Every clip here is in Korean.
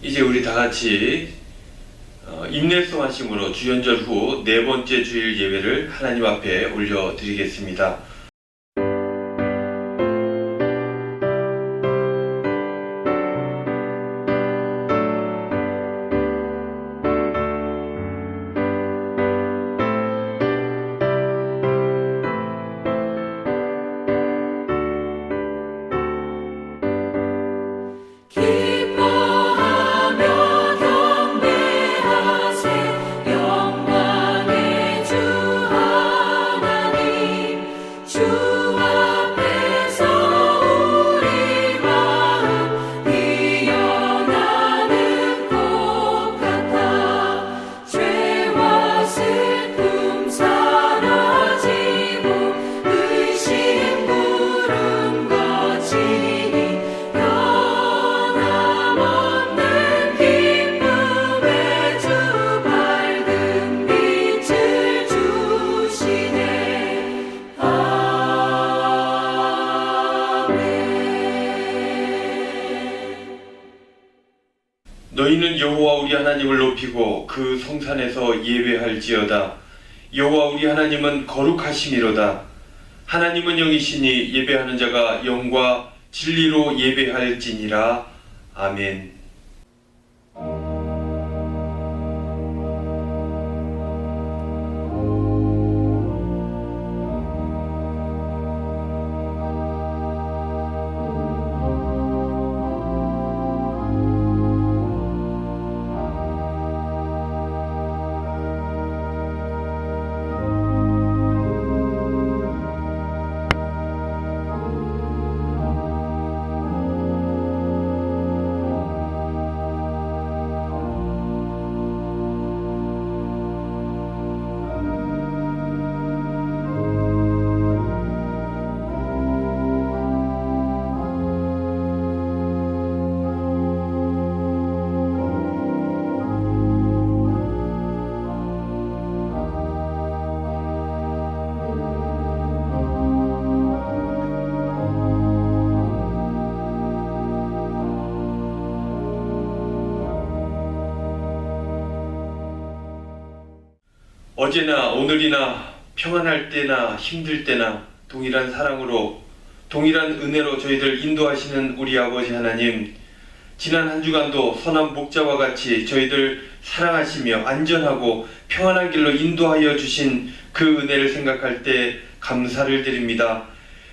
이제 우리 다 같이 인내성 하심으로 주연절 후 네 번째 주일 예배를 하나님 앞에 올려드리겠습니다. 너희는 여호와 우리 하나님을 높이고 그 성산에서 예배할지어다. 여호와 우리 하나님은 거룩하심이로다. 하나님은 영이시니 예배하는 자가 영과 진리로 예배할지니라. 아멘. 어제나 오늘이나 평안할 때나 힘들 때나 동일한 사랑으로 동일한 은혜로 저희들 인도하시는 우리 아버지 하나님, 지난 한 주간도 선한 목자와 같이 저희들 사랑하시며 안전하고 평안한 길로 인도하여 주신 그 은혜를 생각할 때 감사를 드립니다.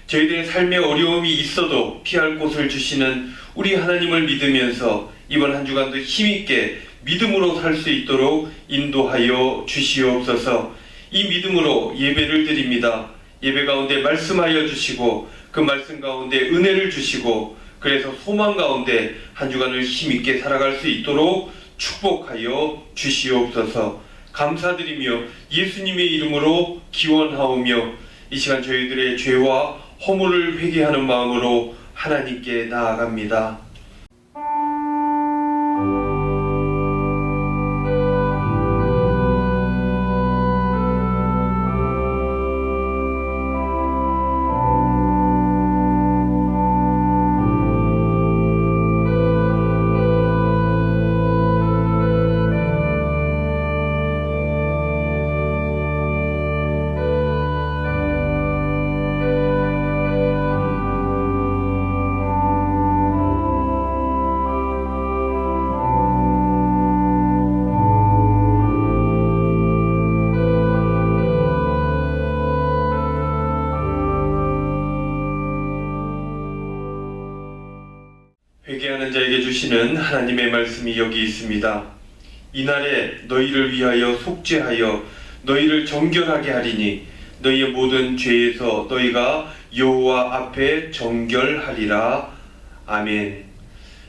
저희들의 삶에 어려움이 있어도 피할 곳을 주시는 우리 하나님을 믿으면서 이번 한 주간도 힘있게 믿음으로 살 수 있도록 인도하여 주시옵소서. 이 믿음으로 예배를 드립니다. 예배 가운데 말씀하여 주시고 그 말씀 가운데 은혜를 주시고 그래서 소망 가운데 한 주간을 힘있게 살아갈 수 있도록 축복하여 주시옵소서. 감사드리며 예수님의 이름으로 기원하오며 이 시간 저희들의 죄와 허물을 회개하는 마음으로 하나님께 나아갑니다. 회개하는 자에게 주시는 하나님의 말씀이 여기 있습니다. 이날에 너희를 위하여 속죄하여 너희를 정결하게 하리니 너희의 모든 죄에서 너희가 여호와 앞에 정결하리라. 아멘.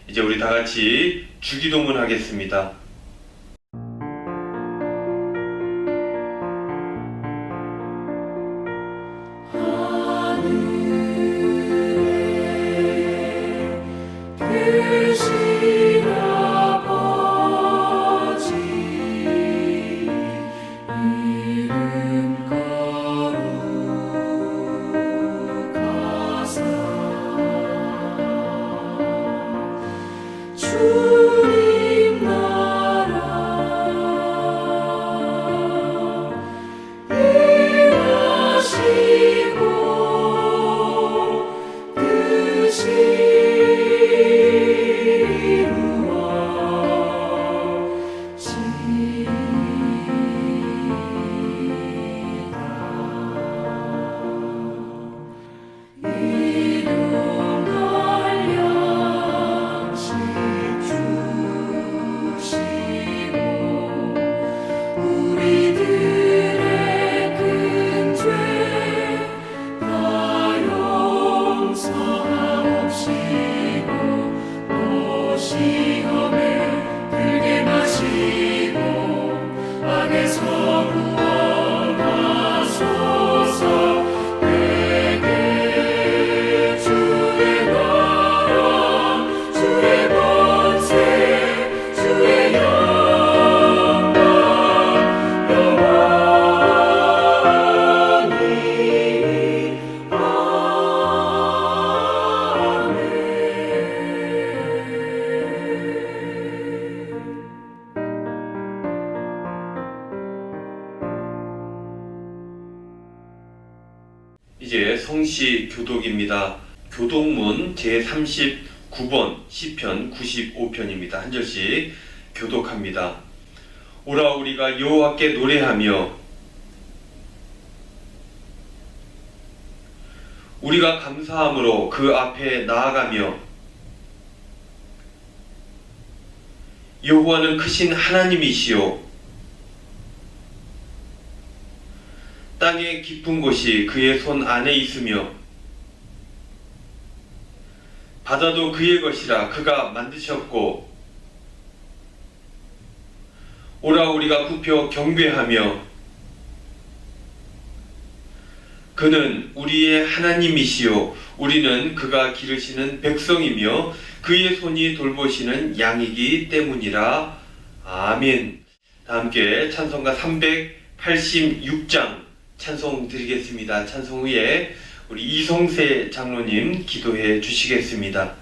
이제 우리 다 같이 주기도문 하겠습니다. 주님 성시 교독입니다. 교독문 제39번 시편 95편입니다. 한 절씩 교독합니다. 오라 우리가 여호와께 노래하며 우리가 감사함으로 그 앞에 나아가며 여호와는 크신 하나님이시요 땅의 깊은 곳이 그의 손 안에 있으며 바다도 그의 것이라 그가 만드셨고 오라 우리가 굽혀 경배하며 그는 우리의 하나님이시요 우리는 그가 기르시는 백성이며 그의 손이 돌보시는 양이기 때문이라. 아멘. 다 함께 찬송가 386장 찬송 드리겠습니다. 찬송 후에 우리 이성세 장로님 기도해 주시겠습니다.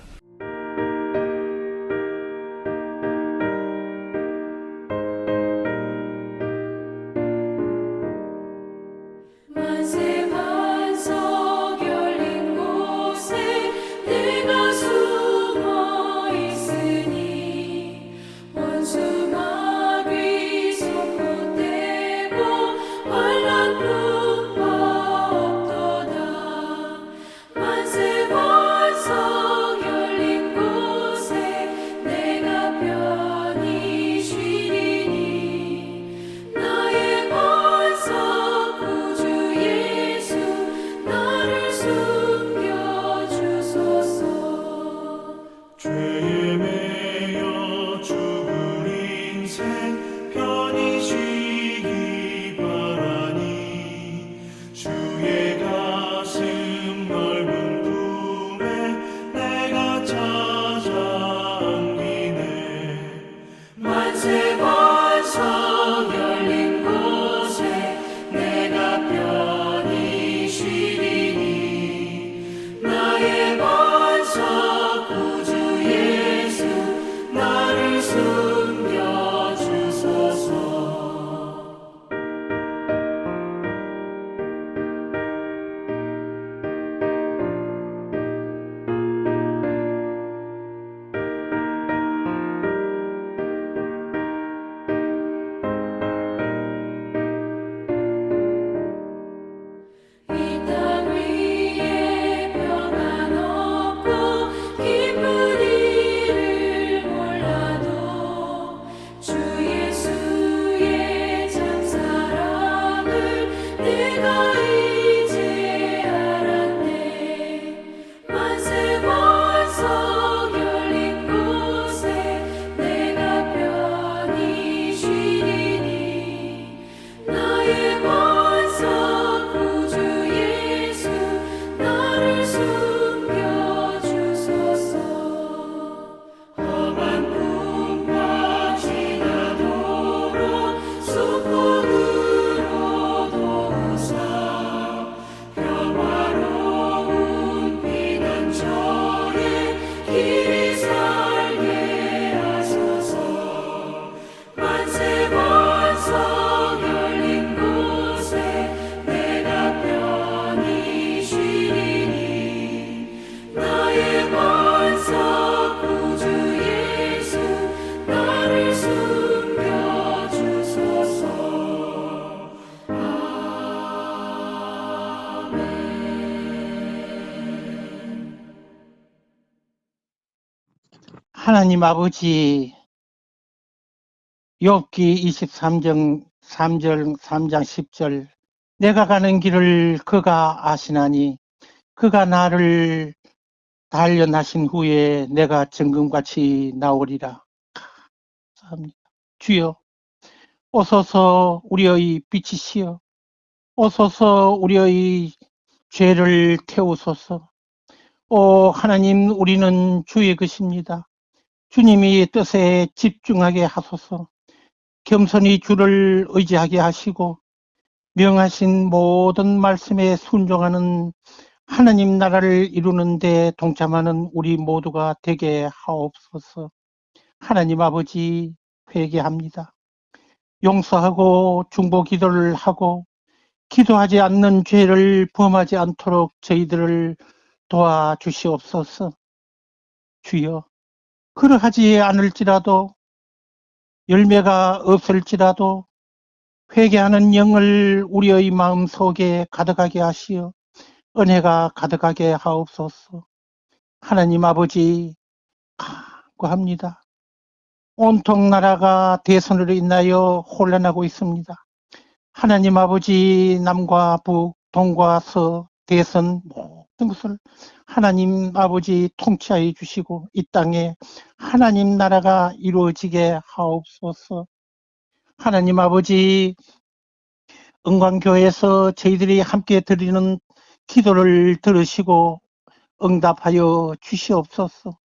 하나님 아버지, 욥기 23장 3절 3장 10절 내가 가는 길을 그가 아시나니 그가 나를 단련하신 후에 내가 정금같이 나오리라. 감사합니다. 주여, 오소서 우리의 빛이시여, 오소서 우리의 죄를 태우소서. 오 하나님, 우리는 주의 것입니다. 주님이 뜻에 집중하게 하소서. 겸손히 주를 의지하게 하시고 명하신 모든 말씀에 순종하는 하나님 나라를 이루는 데 동참하는 우리 모두가 되게 하옵소서. 하나님 아버지, 회개합니다. 용서하고 중보 기도를 하고 기도하지 않는 죄를 범하지 않도록 저희들을 도와주시옵소서. 주여, 그러하지 않을지라도 열매가 없을지라도 회개하는 영을 우리의 마음속에 가득하게 하시어 은혜가 가득하게 하옵소서. 하나님 아버지 간구합니다. 온통 나라가 대선으로 인하여 혼란하고 있습니다. 하나님 아버지 남과 북, 동과 서, 대선 모든 것을 하나님 아버지 통치하여 주시고 이 땅에 하나님 나라가 이루어지게 하옵소서. 하나님 아버지 은광교회에서 저희들이 함께 드리는 기도를 들으시고 응답하여 주시옵소서.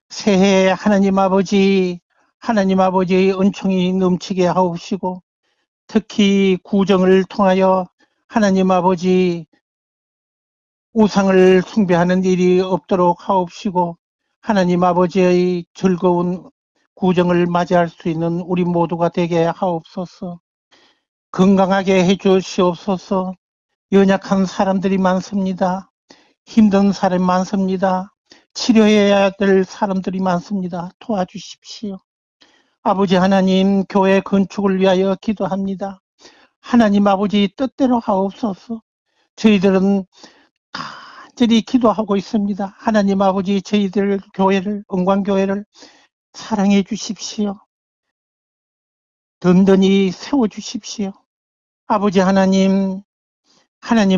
새해 하나님 아버지의 은총이 넘치게 하옵시고 특히 구정을 통하여 하나님 아버지 우상을 숭배하는 일이 없도록 하옵시고 하나님 아버지의 즐거운 구정을 맞이할 수 있는 우리 모두가 되게 하옵소서. 건강하게 해주시옵소서. 연약한 사람들이 많습니다. 힘든 사람이 많습니다. 치료해야 될 사람들이 많습니다. 도와주십시오. 아버지 하나님, 교회 건축을 위하여 기도합니다. 하나님 아버지 뜻대로 하옵소서. 저희들은 간절히 기도하고 있습니다. 하나님 아버지 저희들 교회를, 은광교회를 사랑해 주십시오. 든든히 세워주십시오. 아버지 하나님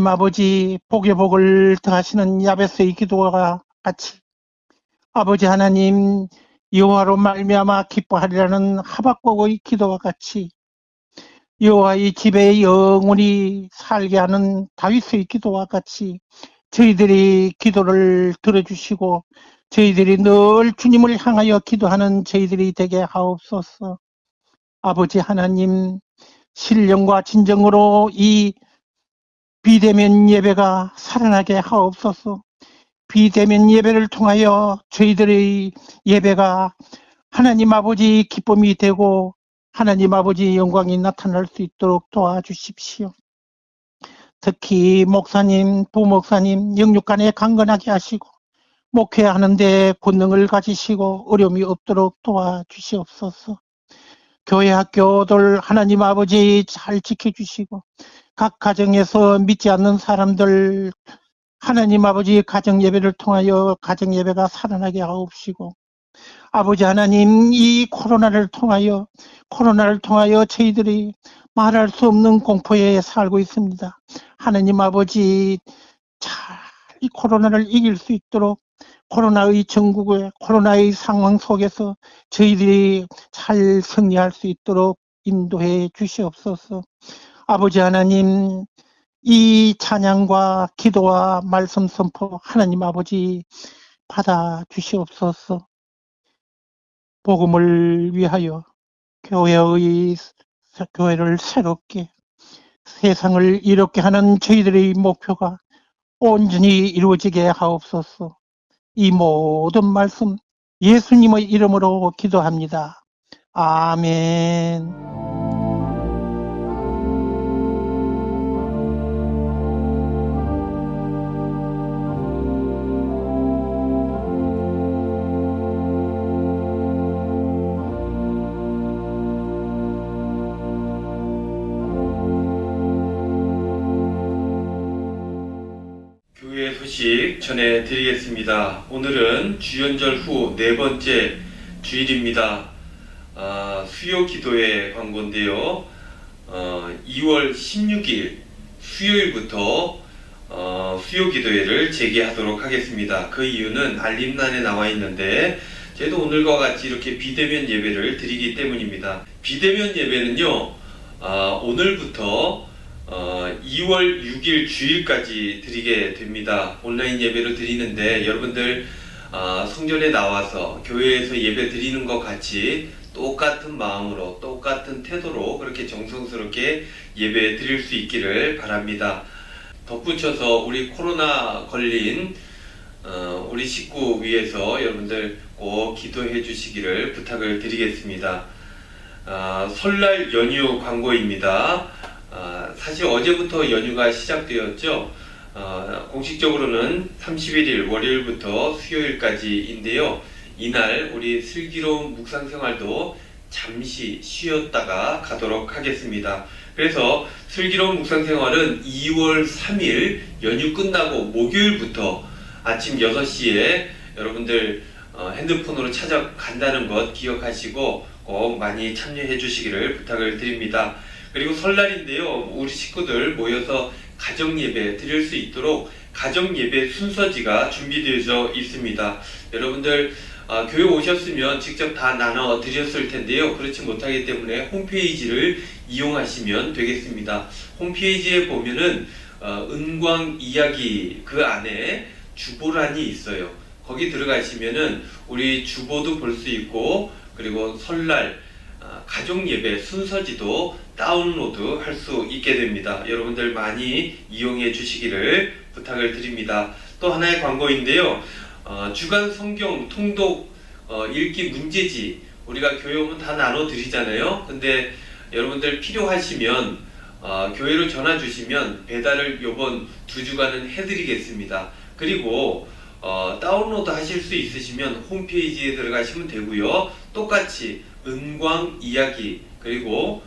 아버지 복의 복을 더하시는 야베스의 기도와 같이 아버지 하나님 여호와로 말미암아 기뻐하리라는 하박국의 기도와 같이 여호와의 집에 영원히 살게 하는 다윗의 기도와 같이 저희들이 기도를 들어주시고 저희들이 늘 주님을 향하여 기도하는 저희들이 되게 하옵소서. 아버지 하나님 신령과 진정으로 이 비대면 예배가 살아나게 하옵소서. 비대면 예배를 통하여 저희들의 예배가 하나님 아버지 기쁨이 되고 하나님 아버지 영광이 나타날 수 있도록 도와주십시오. 특히 목사님, 부목사님 영육간에 강건하게 하시고 목회하는데 권능을 가지시고 어려움이 없도록 도와주시옵소서. 교회 학교들 하나님 아버지 잘 지켜주시고 각 가정에서 믿지 않는 사람들 하나님 아버지 가정예배를 통하여 가정예배가 살아나게 하옵시고 아버지 하나님 이 코로나를 통하여 저희들이 말할 수 없는 공포에 살고 있습니다. 하나님 아버지 잘 이 코로나를 이길 수 있도록 코로나의 전국의 코로나의 상황 속에서 저희들이 잘 승리할 수 있도록 인도해 주시옵소서. 아버지 하나님 이 찬양과 기도와 말씀 선포 하나님 아버지 받아 주시옵소서. 복음을 위하여 교회를 새롭게 세상을 이롭게 하는 저희들의 목표가 온전히 이루어지게 하옵소서. 이 모든 말씀 예수님의 이름으로 기도합니다. 아멘. 교회 소식 전해드리겠습니다. 오늘은 주연절 후 네 번째 주일입니다. 수요 기도회 광고인데요. 2월 16일 수요일부터 수요 기도회를 재개하도록 하겠습니다. 그 이유는 알림란에 나와 있는데 저희도 오늘과 같이 이렇게 비대면 예배를 드리기 때문입니다. 비대면 예배는요, 오늘부터 2월 6일 주일까지 드리게 됩니다. 온라인 예배로 드리는데 여러분들 성전에 나와서 교회에서 예배 드리는 것 같이 똑같은 마음으로 똑같은 태도로 그렇게 정성스럽게 예배 드릴 수 있기를 바랍니다. 덧붙여서 우리 코로나 걸린 우리 식구 위해서 여러분들 꼭 기도해 주시기를 부탁을 드리겠습니다. 설날 연휴 광고입니다. 사실 어제부터 연휴가 시작되었죠. 공식적으로는 31일 월요일부터 수요일까지인데요. 이날 우리 슬기로운 묵상생활도 잠시 쉬었다가 가도록 하겠습니다. 그래서 슬기로운 묵상생활은 2월 3일 연휴 끝나고 목요일부터 아침 6시에 여러분들 핸드폰으로 찾아간다는 것 기억하시고 꼭 많이 참여해 주시기를 부탁을 드립니다. 그리고 설날인데요. 우리 식구들 모여서 가정예배 드릴 수 있도록 가정예배 순서지가 준비되어 있습니다. 여러분들 교회 오셨으면 직접 다 나눠 드렸을 텐데요. 그렇지 못하기 때문에 홈페이지를 이용하시면 되겠습니다. 홈페이지에 보면은 은광 이야기 그 안에 주보란이 있어요. 거기 들어가시면은 우리 주보도 볼 수 있고 그리고 설날 가족 예배 순서지도 다운로드 할 수 있게 됩니다. 여러분들 많이 이용해 주시기를 부탁을 드립니다. 또 하나의 광고인데요. 주간 성경 통독 읽기 문제지 우리가 교회 오면 다 나눠 드리잖아요. 근데 여러분들 필요하시면 교회로 전화 주시면 배달을 요번 2주간은 해드리겠습니다. 그리고 다운로드 하실 수 있으시면 홈페이지에 들어가시면 되고요. 똑같이 은광 이야기 그리고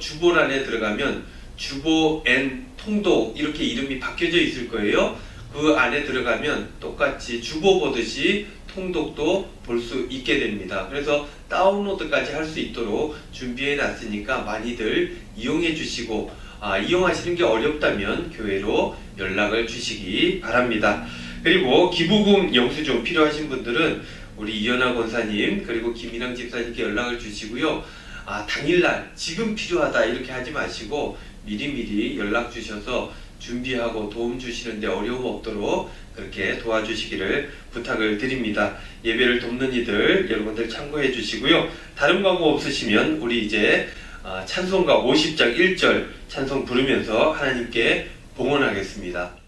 주보란에 들어가면 주보 N 통독 이렇게 이름이 바뀌어져 있을 거예요. 그 안에 들어가면 똑같이 주보 보듯이 통독도 볼 수 있게 됩니다. 그래서 다운로드까지 할 수 있도록 준비해 놨으니까 많이들 이용해 주시고 이용하시는 게 어렵다면 교회로 연락을 주시기 바랍니다. 그리고 기부금 영수증 필요하신 분들은 우리 이현아 권사님 그리고 김인왕 집사님께 연락을 주시고요. 당일날 지금 필요하다 이렇게 하지 마시고 미리미리 연락 주셔서 준비하고 도움 주시는데 어려움 없도록 그렇게 도와주시기를 부탁을 드립니다. 예배를 돕는 이들 여러분들 참고해 주시고요. 다른 광고 없으시면 우리 이제 찬송가 50장 1절 찬송 부르면서 하나님께 봉헌하겠습니다.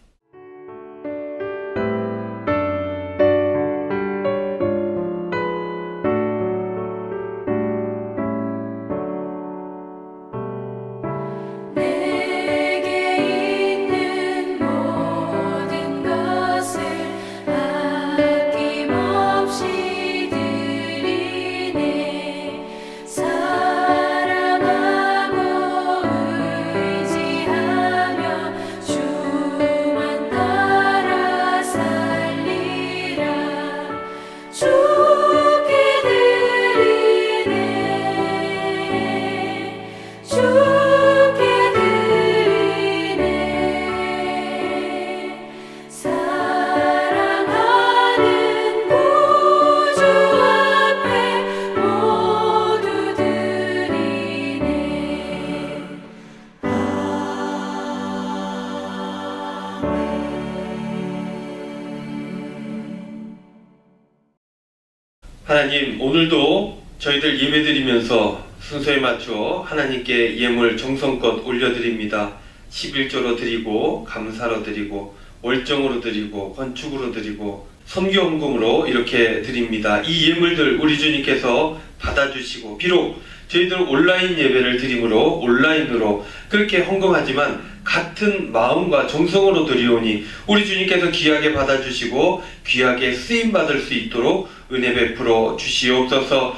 하나님 오늘도 저희들 예배드리면서 순서에 맞춰 하나님께 예물 정성껏 올려드립니다. 11조로 드리고 감사로 드리고 월정으로 드리고 건축으로 드리고 선교 헌금으로 이렇게 드립니다. 이 예물들 우리 주님께서 받아주시고 비록 저희들 온라인 예배를 드림으로 온라인으로 그렇게 헌금하지만 같은 마음과 정성으로 드리오니 우리 주님께서 귀하게 받아주시고 귀하게 쓰임받을 수 있도록 은혜 베풀어 주시옵소서.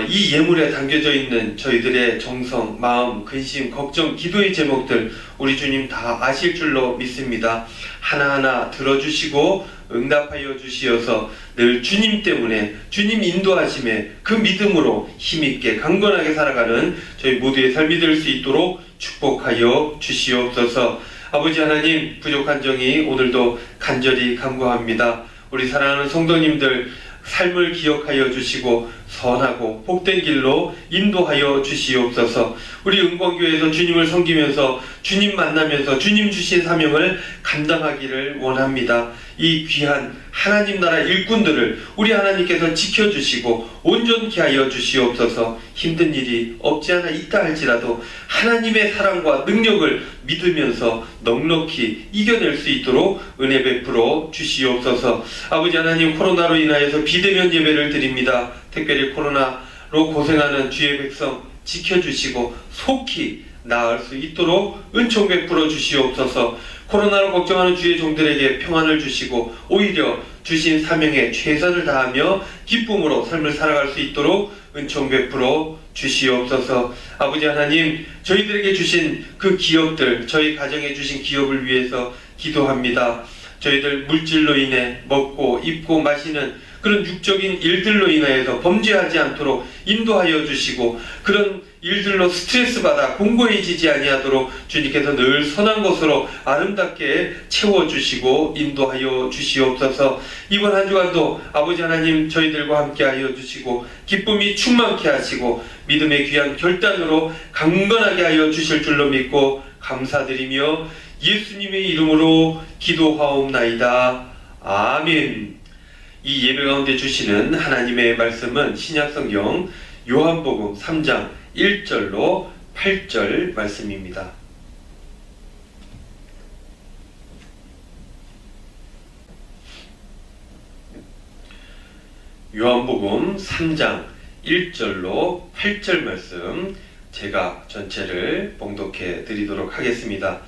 이 예물에 담겨져 있는 저희들의 정성, 마음, 근심, 걱정, 기도의 제목들 우리 주님 다 아실 줄로 믿습니다. 하나하나 들어주시고 응답하여 주시어서 늘 주님 때문에 주님 인도하심에 그 믿음으로 힘있게 강건하게 살아가는 저희 모두의 삶이 될 수 있도록 축복하여 주시옵소서. 아버지 하나님 부족한 정이 오늘도 간절히 간구합니다. 우리 사랑하는 성도님들 삶을 기억하여 주시고 선하고 복된 길로 인도하여 주시옵소서. 우리 은광교회에서 주님을 섬기면서 주님 만나면서 주님 주신 사명을 감당하기를 원합니다. 이 귀한 하나님 나라 일꾼들을 우리 하나님께서 지켜주시고 온전케 하여 주시옵소서. 힘든 일이 없지 않아 있다 할지라도 하나님의 사랑과 능력을 믿으면서 넉넉히 이겨낼 수 있도록 은혜 베풀어 주시옵소서. 아버지 하나님 코로나로 인하여서 비대면 예배를 드립니다. 특별히 코로나로 고생하는 주의 백성 지켜주시고 속히 나을 수 있도록 은총 베풀어 주시옵소서. 코로나로 걱정하는 주의 종들에게 평안을 주시고 오히려 주신 사명에 최선을 다하며 기쁨으로 삶을 살아갈 수 있도록 은총 베풀어 주시옵소서. 아버지 하나님, 저희들에게 주신 그 기업들, 저희 가정에 주신 기업을 위해서 기도합니다. 저희들 물질로 인해 먹고 입고 마시는 그런 육적인 일들로 인하여서 범죄하지 않도록 인도하여 주시고, 그런 일들로 스트레스 받아 공고해지지 아니하도록 주님께서 늘 선한 것으로 아름답게 채워주시고 인도하여 주시옵소서. 이번 한 주간도 아버지 하나님 저희들과 함께 하여 주시고 기쁨이 충만케 하시고 믿음의 귀한 결단으로 강건하게 하여 주실 줄로 믿고 감사드리며 예수님의 이름으로 기도하옵나이다. 아멘. 이 예배 가운데 주시는 하나님의 말씀은 신약성경 요한복음 3장 1절로 8절 말씀입니다. 요한복음 3장 1절로 8절 말씀 제가 전체를 봉독해 드리도록 하겠습니다.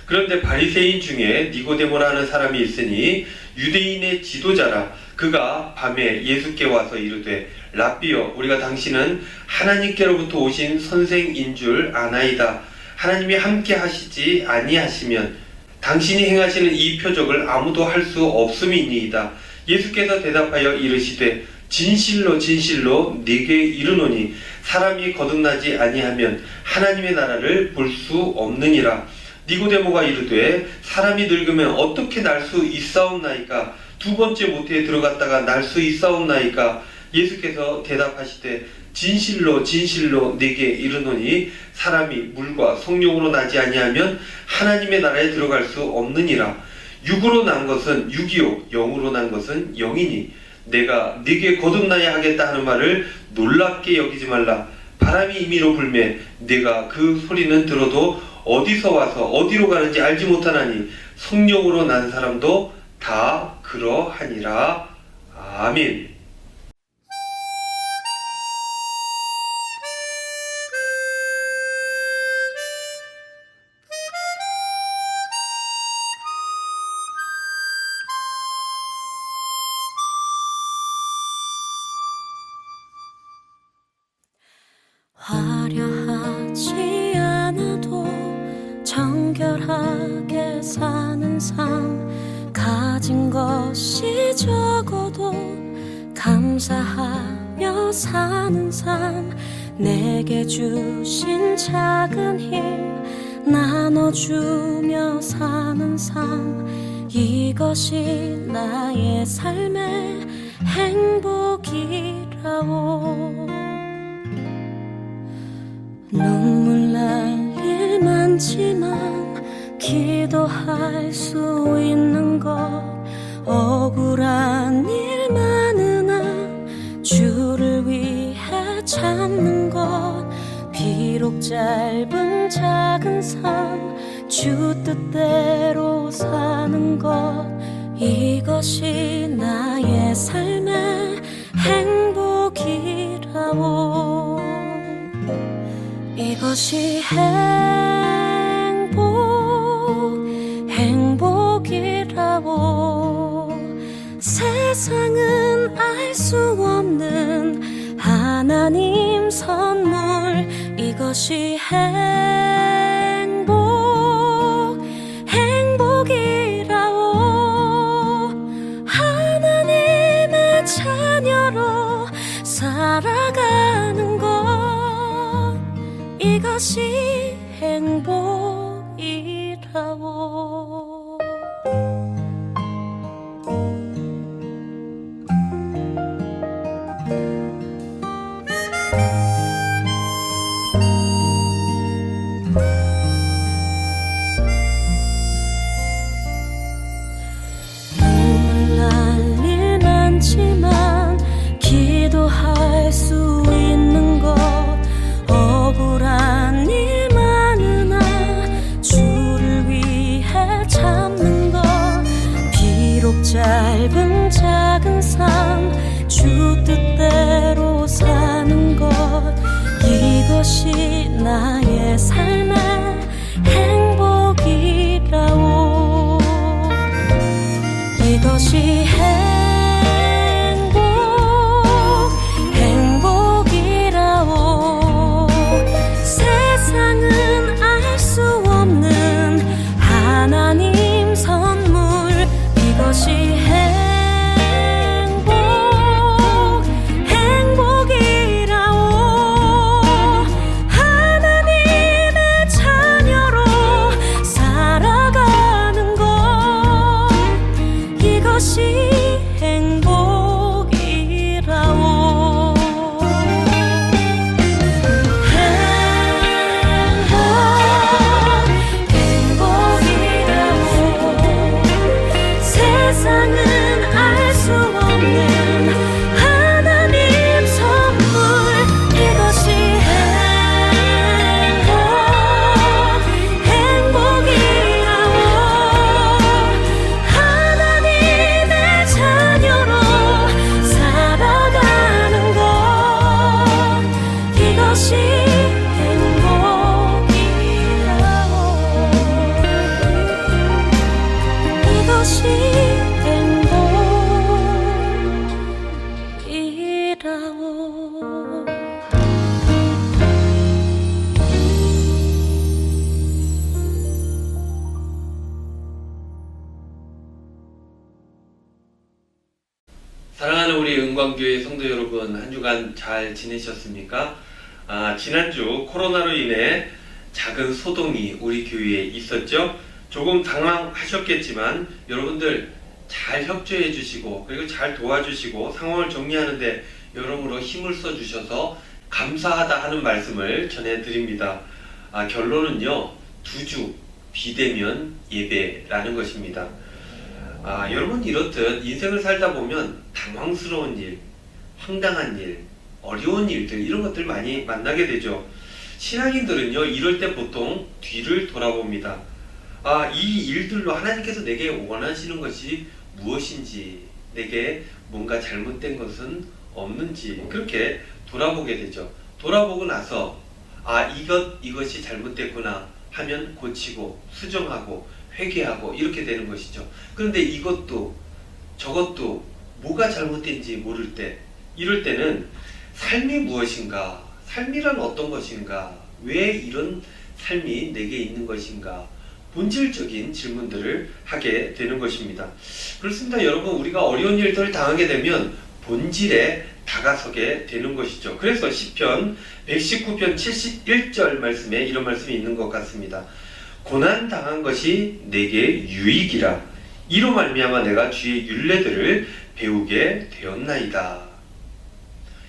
그런데 바리새인 중에 니고데모라는 사람이 있으니 유대인의 지도자라. 그가 밤에 예수께 와서 이르되 랍비여, 우리가 당신은 하나님께로부터 오신 선생인 줄 아나이다. 하나님이 함께 하시지 아니하시면 당신이 행하시는 이 표적을 아무도 할 수 없음이니이다. 예수께서 대답하여 이르시되 진실로 진실로 네게 이르노니 사람이 거듭나지 아니하면 하나님의 나라를 볼 수 없느니라. 니고데모가 이르되 사람이 늙으면 어떻게 날 수 있사옵나이까? 두 번째 모태에 들어갔다가 날 수 있사옵나이까? 예수께서 대답하시되 진실로 진실로 네게 이르노니 사람이 물과 성령으로 나지 아니하면 하나님의 나라에 들어갈 수 없느니라. 육으로 난 것은 육이요 영으로 난 것은 영이니 내가 네게 거듭나야 하겠다 하는 말을 놀랍게 여기지 말라. 바람이 임의로 불매 내가 그 소리는 들어도 어디서 와서 어디로 가는지 알지 못하나니 성령으로 난 사람도 다 그러하니라. 아멘. 화려하지 않아도 정결하게 사는 삶, 가진 것이 적어도 감사하며 사는 삶, 내게 주신 작은 힘 나눠주며 사는 삶, 이것이 나의 삶의 행복이라오. 눈물 날 일 많지만 기도할 수 있는 것, 억울한 일 많으나 주를 위해 참는 것, 비록 짧은 작은 삶 주 뜻대로 사는 것, 이것이 나의 삶의 행복이라오. 이것이 행복이라고. 세상은 알 수 없는 하나님 선물, 이것이 행복이라고. 하나님의 자녀로 살아가는 것, 이것이 행복이라고. 눈물 날 일 많지만 기도할 수 있는 것, 억울한 일 많으나 주를 위해 참는 것, 비록 짧은 작은 삶 주 뜻대로 사는 것, 이것이 나의 삶의 이라오. 사랑하는 우리 은광교회 성도 여러분, 한 주간 잘 지내셨습니까? 지난주 코로나로 인해 작은 소동이 우리 교회에 있었죠. 조금 당황하셨겠지만 여러분들 잘 협조해 주시고 그리고 잘 도와주시고 상황을 정리하는데 여러모로 힘을 써주셔서 감사하다 하는 말씀을 전해드립니다. 결론은요, 2주 비대면 예배라는 것입니다. 여러분, 이렇듯 인생을 살다 보면 당황스러운 일, 황당한 일, 어려운 일들, 이런 것들 많이 만나게 되죠. 신앙인들은요, 이럴 때 보통 뒤를 돌아봅니다. 이 일들로 하나님께서 내게 원하시는 것이 무엇인지, 내게 뭔가 잘못된 것은 없는지, 그렇게 돌아보게 되죠. 돌아보고 나서 이것이 잘못됐구나 하면 고치고 수정하고 회개하고 이렇게 되는 것이죠. 그런데 이것도 저것도 뭐가 잘못된지 모를 때, 이럴 때는 삶이 무엇인가, 삶이란 어떤 것인가, 왜 이런 삶이 내게 있는 것인가, 본질적인 질문들을 하게 되는 것입니다. 그렇습니다. 여러분, 우리가 어려운 일들을 당하게 되면 본질에 다가서게 되는 것이죠. 그래서 시편 119편 71절 말씀에 이런 말씀이 있는 것 같습니다. 고난 당한 것이 내게 유익이라, 이로 말미암아 내가 주의 율례들을 배우게 되었나이다.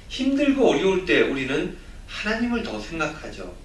힘들고 어려울 때 우리는 하나님을 더 생각하죠.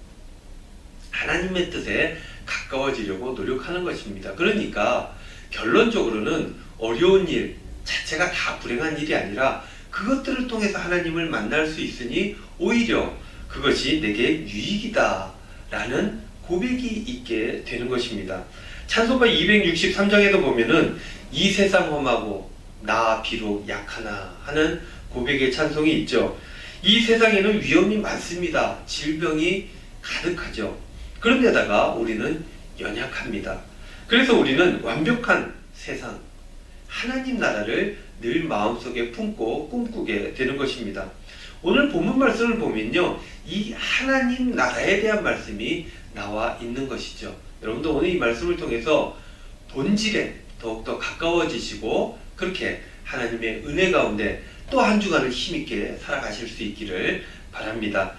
하나님의 뜻에 가까워지려고 노력하는 것입니다. 그러니까 결론적으로는 어려운 일 자체가 다 불행한 일이 아니라 그것들을 통해서 하나님을 만날 수 있으니 오히려 그것이 내게 유익이다 라는 고백이 있게 되는 것입니다. 찬송가 263장에도 보면은 이 세상 험하고 나 비록 약하나 하는 고백의 찬송이 있죠. 이 세상에는 위험이 많습니다. 질병이 가득하죠. 그런데다가 우리는 연약합니다. 그래서 우리는 완벽한 세상, 하나님 나라를 늘 마음속에 품고 꿈꾸게 되는 것입니다. 오늘 본문 말씀을 보면요, 이 하나님 나라에 대한 말씀이 나와 있는 것이죠. 여러분도 오늘 이 말씀을 통해서 본질에 더욱더 가까워지시고 그렇게 하나님의 은혜 가운데 또 한 주간을 힘있게 살아가실 수 있기를 바랍니다.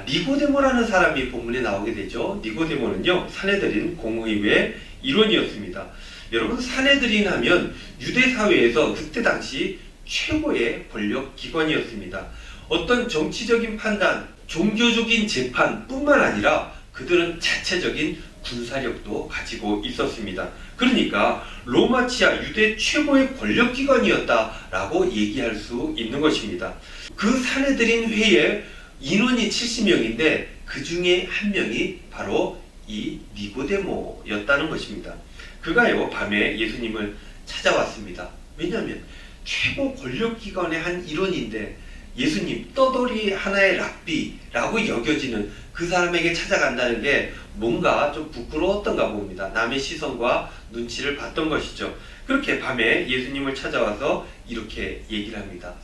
니고데모라는 사람이 본문에 나오게 되죠. 니고데모는요, 사내들인 공의회 일원이었습니다. 여러분, 사내들인 하면 유대 사회에서 그때 당시 최고의 권력 기관이었습니다. 어떤 정치적인 판단, 종교적인 재판 뿐만 아니라 그들은 자체적인 군사력도 가지고 있었습니다. 그러니까 로마 치하 유대 최고의 권력기관이었다라고 얘기할 수 있는 것입니다. 그 사내들인 회에 인원이 70명인데 그 중에 한 명이 바로 이 니고데모였다는 것입니다. 그가요, 밤에 예수님을 찾아왔습니다. 왜냐하면 최고 권력기관의 한 일원인데 예수님, 떠돌이 하나의 랍비라고 여겨지는 그 사람에게 찾아간다는 게 뭔가 좀 부끄러웠던가 봅니다. 남의 시선과 눈치를 봤던 것이죠. 그렇게 밤에 예수님을 찾아와서 이렇게 얘기를 합니다.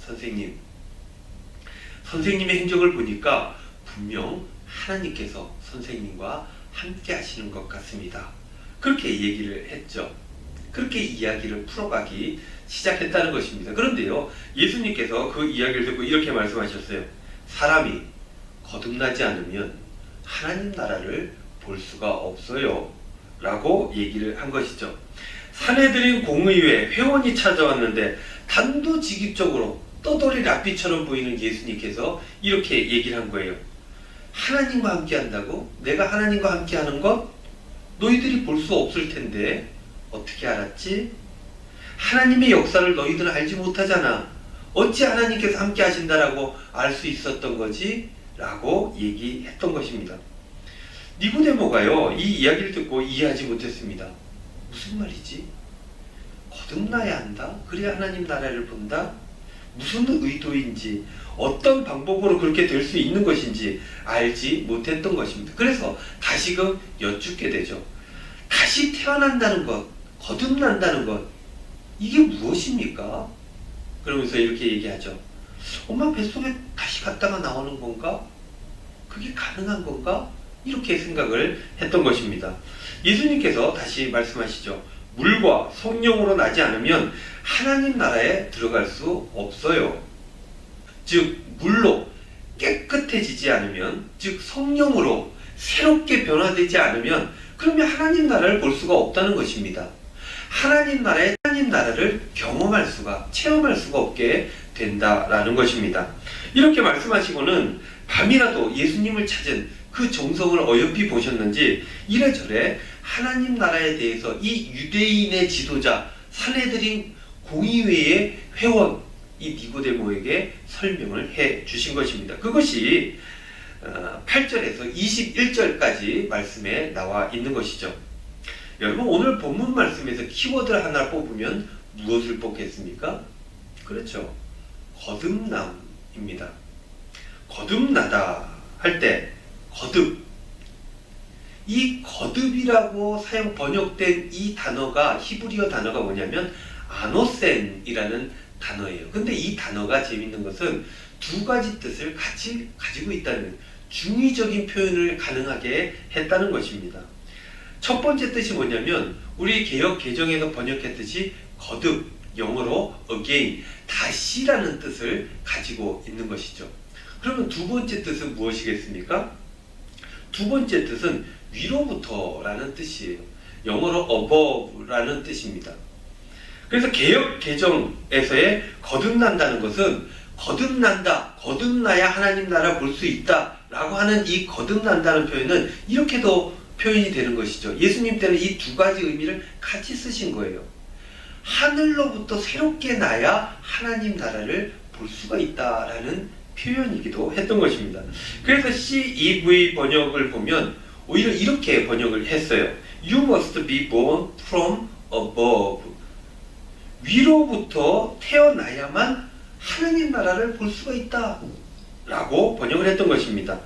선생님의 행적을 보니까 분명 하나님께서 선생님과 함께 하시는 것 같습니다. 그렇게 얘기를 했죠. 그렇게 이야기를 풀어가기 시작했다는 것입니다. 그런데요, 예수님께서 그 이야기를 듣고 이렇게 말씀하셨어요. 사람이 거듭나지 않으면 하나님 나라를 볼 수가 없어요 라고 얘기를 한 것이죠. 사내들인 공의회 회원이 찾아왔는데 단도직입적으로 떠돌이 랍비처럼 보이는 예수님께서 이렇게 얘기를 한 거예요. 하나님과 함께 한다고? 내가 하나님과 함께 하는 것? 너희들이 볼 수 없을 텐데 어떻게 알았지? 하나님의 역사를 너희들은 알지 못하잖아. 어찌 하나님께서 함께 하신다라고 알 수 있었던 거지? 라고 얘기했던 것입니다. 니고데모가요, 이 이야기를 듣고 이해하지 못했습니다. 무슨 말이지? 거듭나야 한다? 그래야 하나님 나라를 본다? 무슨 의도인지, 어떤 방법으로 그렇게 될 수 있는 것인지 알지 못했던 것입니다. 그래서 다시금 여쭙게 되죠. 다시 태어난다는 것, 거듭난다는 것, 이게 무엇입니까? 그러면서 이렇게 얘기하죠. 엄마 뱃속에 다시 갔다가 나오는 건가? 그게 가능한 건가? 이렇게 생각을 했던 것입니다. 예수님께서 다시 말씀하시죠. 물과 성령으로 나지 않으면 하나님 나라에 들어갈 수 없어요. 즉 물로 깨끗해지지 않으면, 즉 성령으로 새롭게 변화되지 않으면 그러면 하나님 나라를 볼 수가 없다는 것입니다. 하나님 나라를 경험할 수가, 체험할 수가 없게 된다라는 것입니다. 이렇게 말씀하시고는 밤이라도 예수님을 찾은 그 정성을 어여삐 보셨는지 이래저래 하나님 나라에 대해서 이 유대인의 지도자 산헤드린 공의회의 회원 이 니고데모에게 설명을 해 주신 것입니다. 그것이 8절에서 21절까지 말씀에 나와 있는 것이죠. 여러분 오늘 본문 말씀에서 키워드를 하나 뽑으면 무엇을 뽑겠습니까? 그렇죠. 거듭남입니다. 거듭나다 할 때 거듭, 이 거듭이라고 번역된 이 단어가 히브리어 단어가 뭐냐면 아노센이라는 단어예요. 근데 이 단어가 재밌는 것은 두 가지 뜻을 같이 가지고 있다는 중의적인 표현을 가능하게 했다는 것입니다. 첫 번째 뜻이 뭐냐면 우리 개역 개정에서 번역했듯이 거듭, 영어로 again, 다시라는 뜻을 가지고 있는 것이죠. 그러면 두 번째 뜻은 무엇이겠습니까? 두 번째 뜻은 위로부터라는 뜻이에요. 영어로 above라는 뜻입니다. 그래서 개역 개정에서의 거듭난다는 것은 거듭난다, 거듭나야 하나님 나라 볼 수 있다 라고 하는 이 거듭난다는 표현은 이렇게도 표현이 되는 것이죠. 예수님 때는 이 두 가지 의미를 같이 쓰신 거예요. 하늘로부터 새롭게 나야 하나님 나라를 볼 수가 있다라는 표현이기도 했던 것입니다. 그래서 CEV 번역을 보면 오히려 이렇게 번역을 했어요. You must be born from above. 위로부터 태어나야만 하나님 나라를 볼 수가 있다 라고 번역을 했던 것입니다.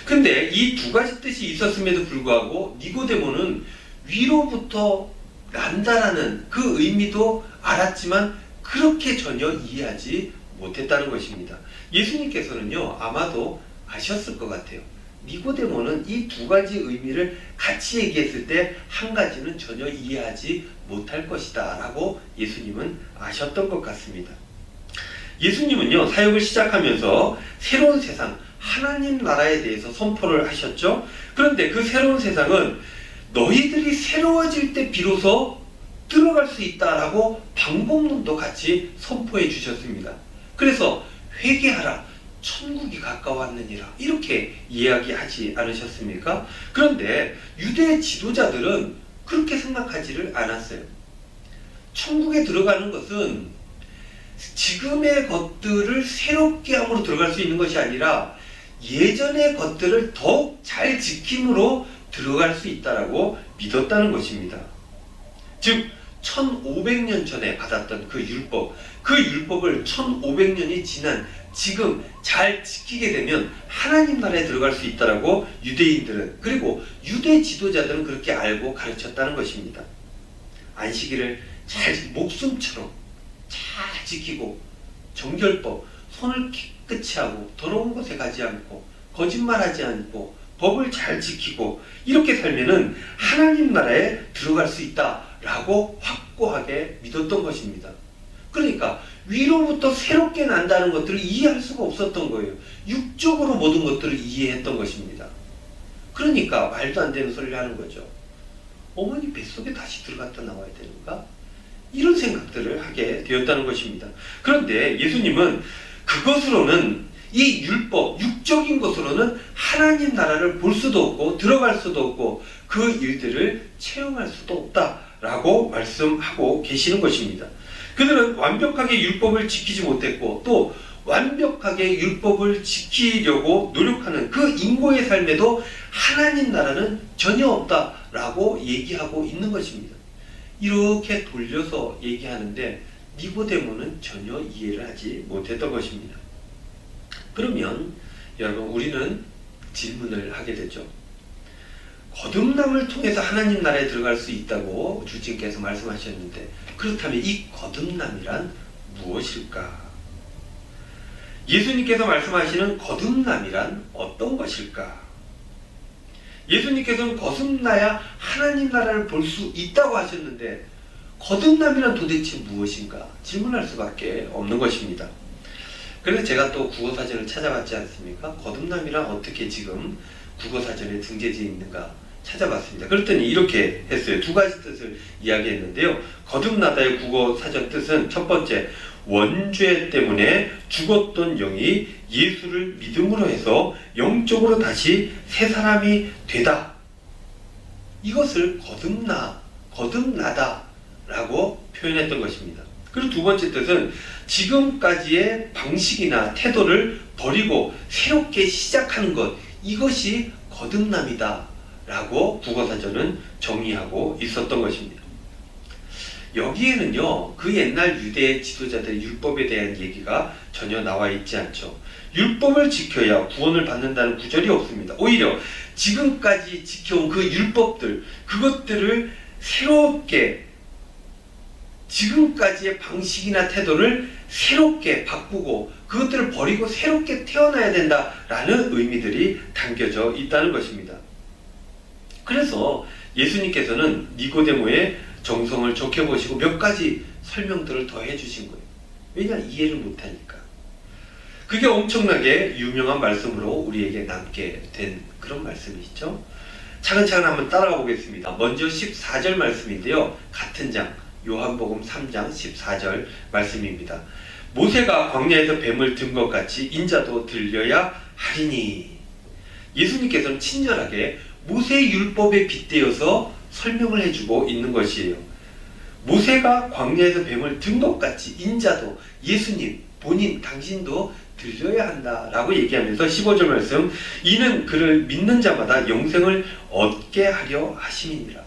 근데 이 두 가지 뜻이 있었음에도 불구하고 니고데모는 위로부터 난다라는 그 의미도 알았지만 그렇게 전혀 이해하지 못했다는 것입니다. 예수님께서는요 아마도 아셨을 것 같아요. 니고데모는 이 두 가지 의미를 같이 얘기했을 때 한 가지는 전혀 이해하지 못할 것이다 라고 예수님은 아셨던 것 같습니다. 예수님은요 사역을 시작하면서 새로운 세상, 하나님 나라에 대해서 선포를 하셨죠. 그런데 그 새로운 세상은 너희들이 새로워질 때 비로소 들어갈 수 있다라고 방법론도 같이 선포해 주셨습니다. 그래서 회개하라, 천국이 가까웠느니라 이렇게 이야기하지 않으셨습니까? 그런데 유대 지도자들은 그렇게 생각하지를 않았어요. 천국에 들어가는 것은 지금의 것들을 새롭게 함으로 들어갈 수 있는 것이 아니라 예전의 것들을 더욱 잘 지킴으로 들어갈 수 있다라고 믿었다는 것입니다. 즉 1500년 전에 받았던 그 율법을 1500년이 지난 지금 잘 지키게 되면 하나님 나라에 들어갈 수 있다라고 유대인들은, 그리고 유대 지도자들은 그렇게 알고 가르쳤다는 것입니다. 안식일을 잘 목숨처럼 잘 지키고, 정결법, 손을 깨끗이 하고, 더러운 곳에 가지 않고, 거짓말하지 않고, 법을 잘 지키고, 이렇게 살면은 하나님 나라에 들어갈 수 있다라고 확고하게 믿었던 것입니다. 그러니까 위로부터 새롭게 난다는 것들을 이해할 수가 없었던 거예요. 육적으로 모든 것들을 이해했던 것입니다. 그러니까 말도 안 되는 소리를 하는 거죠. 어머니 뱃속에 다시 들어갔다 나와야 되는가? 이런 생각들을 하게 되었다는 것입니다. 그런데 예수님은 그것으로는, 이 율법, 육적인 것으로는 하나님 나라를 볼 수도 없고 들어갈 수도 없고 그 일들을 체험할 수도 없다라고 말씀하고 계시는 것입니다. 그들은 완벽하게 율법을 지키지 못했고 또 완벽하게 율법을 지키려고 노력하는 그 인고의 삶에도 하나님 나라는 전혀 없다라고 얘기하고 있는 것입니다. 이렇게 돌려서 얘기하는데 니고데모는 전혀 이해를 하지 못했던 것입니다. 그러면 여러분 우리는 질문을 하게 되죠. 거듭남을 통해서 하나님 나라에 들어갈 수 있다고 주님께서 말씀하셨는데 그렇다면 이 거듭남이란 무엇일까? 예수님께서 말씀하시는 거듭남이란 어떤 것일까? 예수님께서는 거듭나야 하나님 나라를 볼 수 있다고 하셨는데 거듭남이란 도대체 무엇인가 질문할 수밖에 없는 것입니다. 그래서 제가 또 국어사전을 찾아봤지 않습니까? 거듭남이란 어떻게 지금 국어사전에 등재되어 있는가 찾아봤습니다. 그랬더니 이렇게 했어요. 두 가지 뜻을 이야기했는데요. 거듭나다의 국어사전 뜻은 첫 번째, 원죄 때문에 죽었던 영이 예수를 믿음으로 해서 영적으로 다시 새 사람이 되다. 이것을 거듭나다 라고 표현했던 것입니다. 그리고 두 번째 뜻은 지금까지의 방식이나 태도를 버리고 새롭게 시작하는 것, 이것이 거듭남이다 라고 국어사전은 정의하고 있었던 것입니다. 여기에는요, 그 옛날 유대 지도자들의 율법에 대한 얘기가 전혀 나와 있지 않죠. 율법을 지켜야 구원을 받는다는 구절이 없습니다. 오히려 지금까지 지켜온 그 율법들, 그것들을 새롭게, 지금까지의 방식이나 태도를 새롭게 바꾸고 그것들을 버리고 새롭게 태어나야 된다라는 의미들이 담겨져 있다는 것입니다. 그래서 예수님께서는 니고데모의 정성을 좋게 보시고 몇 가지 설명들을 더 해주신 거예요. 왜냐? 이해를 못하니까. 그게 엄청나게 유명한 말씀으로 우리에게 남게 된 그런 말씀이시죠. 차근차근 한번 따라가 보겠습니다. 먼저 14절 말씀인데요. 같은 장 요한복음 3장 14절 말씀입니다. 모세가 광야에서 뱀을 든 것 같이 인자도 들려야 하리니. 예수님께서는 친절하게 모세의 율법에 빗대어서 설명을 해주고 있는 것이에요. 모세가 광야에서 뱀을 든 것 같이 인자도, 예수님 본인 당신도 들려야 한다라고 얘기하면서 15절 말씀, 이는 그를 믿는 자마다 영생을 얻게 하려 하심이니라.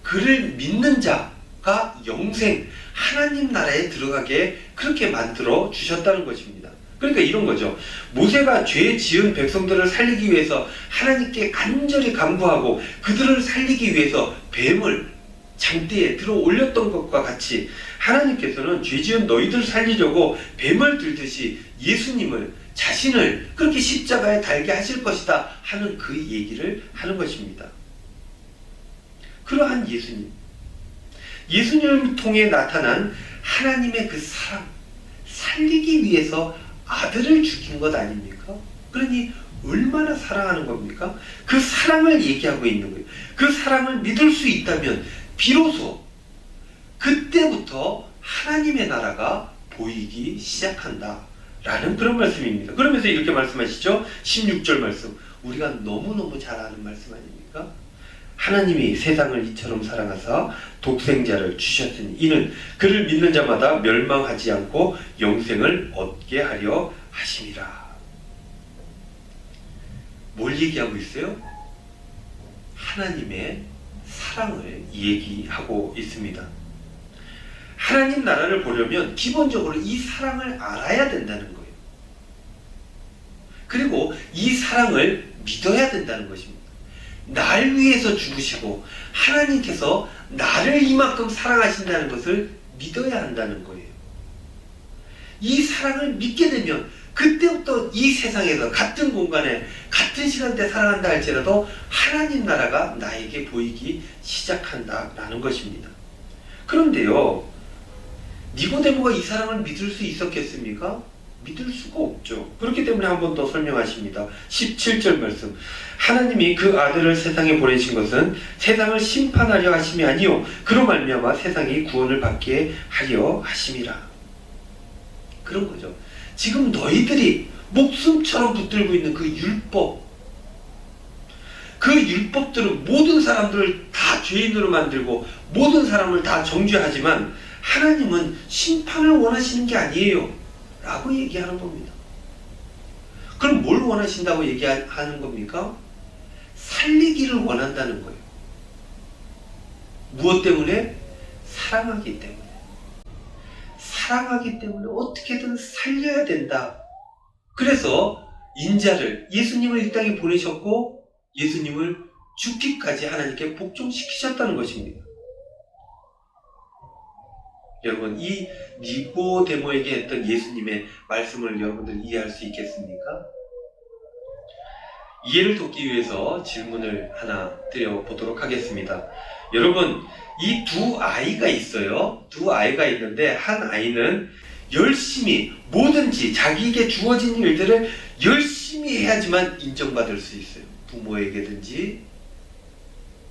그를 믿는 자가 영생, 하나님 나라에 들어가게 그렇게 만들어 주셨다는 것입니다. 그러니까 이런 거죠. 모세가 죄 지은 백성들을 살리기 위해서 하나님께 간절히 간구하고 그들을 살리기 위해서 뱀을 장대에 들어 올렸던 것과 같이 하나님께서는 죄 지은 너희들을 살리려고 뱀을 들듯이 예수님을, 자신을 그렇게 십자가에 달게 하실 것이다 하는 그 얘기를 하는 것입니다. 그러한 예수님을 통해 나타난 하나님의 그 사랑, 살리기 위해서 아들을 죽인 것 아닙니까? 그러니 얼마나 사랑하는 겁니까? 그 사랑을 얘기하고 있는 거예요. 그 사랑을 믿을 수 있다면 비로소 그때부터 하나님의 나라가 보이기 시작한다 라는 그런 말씀입니다. 그러면서 이렇게 말씀하시죠. 16절 말씀, 우리가 너무너무 잘 아는 말씀 아닙니까? 하나님이 세상을 이처럼 사랑하사 독생자를 주셨으니 이는 그를 믿는 자마다 멸망하지 않고 영생을 얻게 하려 하심이라. 뭘 얘기하고 있어요? 하나님의 사랑을 얘기하고 있습니다. 하나님 나라를 보려면 기본적으로 이 사랑을 알아야 된다는 거예요. 그리고 이 사랑을 믿어야 된다는 것입니다. 날 위해서 죽으시고 하나님께서 나를 이만큼 사랑하신다는 것을 믿어야 한다는 거예요. 이 사랑을 믿게 되면 그때부터 이 세상에서 같은 공간에 같은 시간대에 살아간다 할지라도 하나님 나라가 나에게 보이기 시작한다라는 것입니다. 그런데요, 니고데모가 이 사랑을 믿을 수 있었겠습니까? 믿을 수가 없죠. 그렇기 때문에 한 번 더 설명하십니다. 17절 말씀, 하나님이 그 아들을 세상에 보내신 것은 세상을 심판하려 하심이 아니요 그로 말미암아 세상이 구원을 받게 하려 하심이라. 그런 거죠. 지금 너희들이 목숨처럼 붙들고 있는 그 율법, 그 율법들은 모든 사람들을 다 죄인으로 만들고 모든 사람을 다 정죄하지만 하나님은 심판을 원하시는 게 아니에요 라고 얘기하는 겁니다. 그럼 뭘 원하신다고 얘기하는 겁니까? 살리기를 원한다는 거예요. 무엇 때문에? 사랑하기 때문에. 사랑하기 때문에 어떻게든 살려야 된다. 그래서 인자를, 예수님을 이 땅에 보내셨고 예수님을 죽기까지 하나님께 복종시키셨다는 것입니다. 여러분, 이 니고데모에게 했던 예수님의 말씀을 여러분들 이해할 수 있겠습니까? 이해를 돕기 위해서 질문을 하나 드려보도록 하겠습니다. 여러분, 이 두 아이가 있어요. 두 아이가 있는데 한 아이는 열심히 뭐든지 자기에게 주어진 일들을 열심히 해야지만 인정받을 수 있어요. 부모에게든지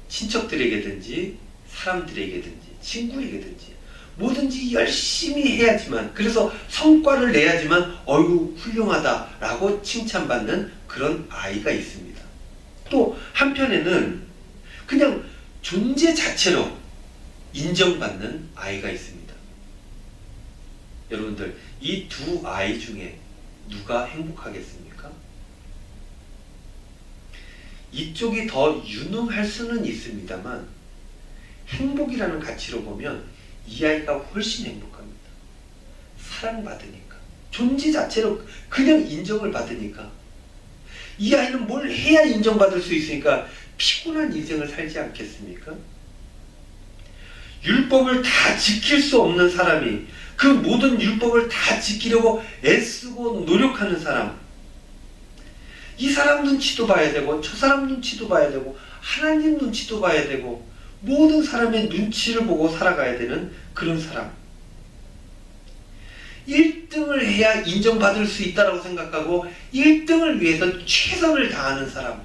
친척들에게든지 사람들에게든지 친구에게든지 뭐든지 열심히 해야지만, 그래서 성과를 내야지만 어이구 훌륭하다라고 칭찬받는 그런 아이가 있습니다. 또 한편에는 그냥 존재 자체로 인정받는 아이가 있습니다. 여러분들, 이 두 아이 중에 누가 행복하겠습니까? 이쪽이 더 유능할 수는 있습니다만 행복이라는 가치로 보면 이 아이가 훨씬 행복합니다. 사랑받으니까, 존재 자체로 그냥 인정을 받으니까. 이 아이는 뭘 해야 인정받을 수 있으니까 피곤한 인생을 살지 않겠습니까? 율법을 다 지킬 수 없는 사람이 그 모든 율법을 다 지키려고 애쓰고 노력하는 사람, 이 사람 눈치도 봐야 되고 저 사람 눈치도 봐야 되고 하나님 눈치도 봐야 되고 모든 사람의 눈치를 보고 살아가야 되는 그런 사람, 1등을 해야 인정받을 수 있다고 생각하고 1등을 위해서 최선을 다하는 사람,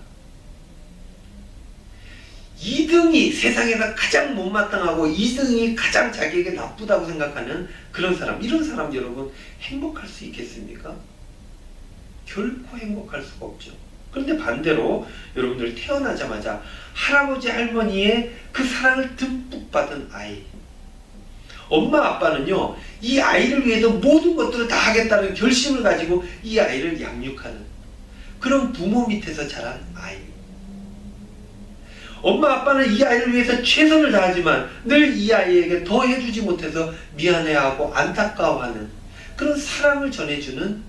2등이 세상에서 가장 못마땅하고 2등이 가장 자기에게 나쁘다고 생각하는 그런 사람, 이런 사람 여러분 행복할 수 있겠습니까? 결코 행복할 수가 없죠. 그런데 반대로 여러분들 태어나자마자 할아버지 할머니의 그 사랑을 듬뿍 받은 아이, 엄마 아빠는요 이 아이를 위해서 모든 것들을 다 하겠다는 결심을 가지고 이 아이를 양육하는 그런 부모 밑에서 자란 아이, 엄마 아빠는 이 아이를 위해서 최선을 다하지만 늘 이 아이에게 더 해주지 못해서 미안해하고 안타까워하는 그런 사랑을 전해주는,